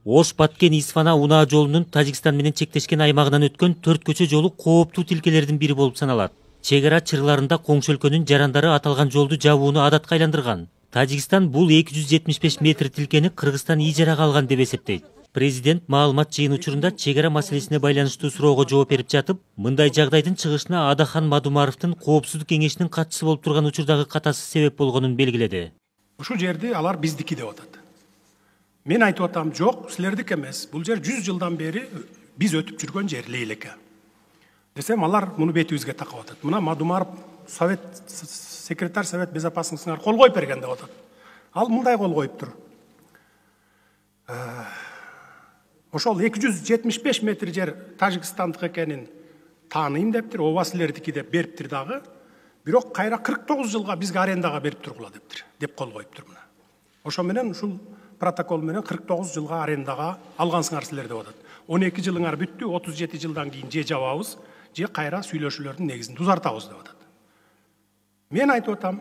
Ош Баткен Исфана унаа жолунун Тажикстан менен чектешкен аймагынан өткөн 4 көчө жолу кооптуу тилкелердин бири болуп саналат. Чегара чырыларында коңшу өлкөнүн жарандары аталган жолду жабууну адатка айландырган. Тажикстан бул 275 метр тилкени Кыргызстан ижарага алган деп эсептейт. Президент маалымат жыйын учурунда чегара маселесине байланыштуу суроого жооп берип жатып, мындай жагдайдын чыгышына Адахан Мадумаровдун коопсуздук кеңешинин катчысы болуп турган учурдагы катасы себеп болгонун белгиледи. Ушул жерди алар биздики деп атат. Мен айтып атам, жок, силердики эмес. Бул жер 100 жылдан бери биз өтүп жүргөн жер Лейлеке. Десем, алар муну бетибизге такап атат. Мына Мадумаров секретарь Совет Безопасностьсына кол коюп берген деп атат. Ал мындай кол коюптур. Ошол 275 метр жер Тажикстандык экенин тааныйм дептир, ооба силердики деп бериптир дагы. Бирок кайра 49 жылга бизге арендага берип тургула дептир, деп кол коюптур мына. Ошо менен ушул протокол менен 49 жылга арендага алгансыңар силер деп атат. 12 жылыңар бүттү, 37 жылдан кийин же жабабыз, же кайра сүйлөшүүлөрдүн негизинде узартабыз деп атат. Мен айтып атам,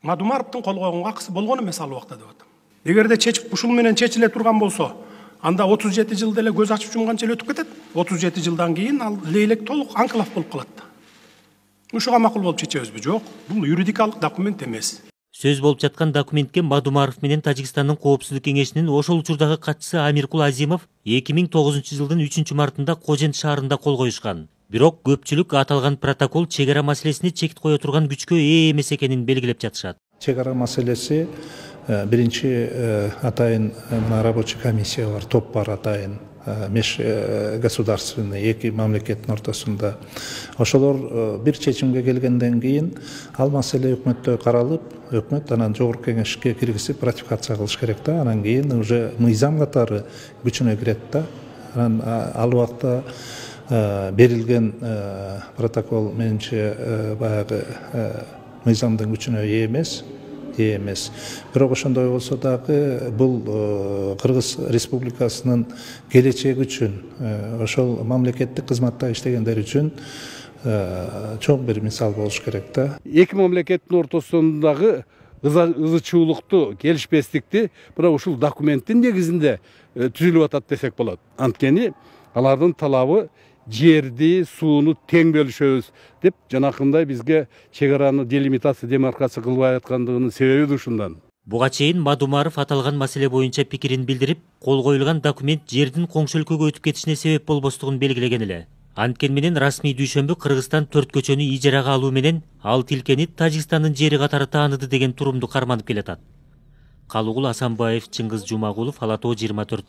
Мадумаровдун кол койгонго акысы болгон эмес ал убакта деп атам. Эгерде ушул менен чечиле турган болсо, анда 37 жыл деле көз ачып жумганча эле өтүп кетет. 37 жылдан кийин ал Лейлек толук анклав болуп калат. Ушуга макул болуп чечебизби? Жок, бул юридикалык документ эмес. Сөз болуп жаткан документке Мадумаров менен Тажикстандын коопсуздук кеңешинин ошол учурдагы катчысы Амиркул Азимов 2009 жылдын 3 мартында Кожент шаарында кол коюшкан. Бирок көпчүлүк аталган протокол чегара маселесине чекит кое турган күчкө ээ эмес экенин белгилеп жатышат. Чегара маселеси биринчи атайын рабочий комиссия бар, топ бар атайын межгосударственный эки мамлекеттин ортосунда. Ошолор бир чечимге келгенден кийин ал маселе өкмөттө каралып, өкмөт анан жогорку кеңешке киргизип ратификация кылыш керек да. Анан кийин уже мыйзам катары күчүнө кирет да. Анан ал убакта берилген протокол менимче баягы мыйзамдын күчүнө ээ эмес. Бирок ошондой болсо дагы бул Кыргыз Республикасынын келечеги үчүн, ошол мамлекеттик кызматта иштегендер үчүн чоң бир мисал болуш керек да. Эки мамлекеттин ортосундагы ызычуулукту, келишпестикти мына ушул документтин негизинде түзүлүп атат десек болот. Анткени алардын талабы жерди, сууну тең бөлүшөбүз деп жанакындай бизге чегараны делимитация, демаркация кылбай аткандыгынын себеби ушундан. Буга чейин Мадумаров аталган маселе боюнча пикирин билдирип, кол коюлган документ жердин коңшу өлкөгө өтүп кетишине себеп болбостугун белгилеген эле. Анткени менен расмий дүйшөмбү Кыргызстан 4 көчөнү ижарага алуу менен ал тилкени Тажикстандын жери катары тааныды деген турумду карманып келатат. Калыгул Асанбаев, Чыңгыз Жумагулов, Ала Тоо 24.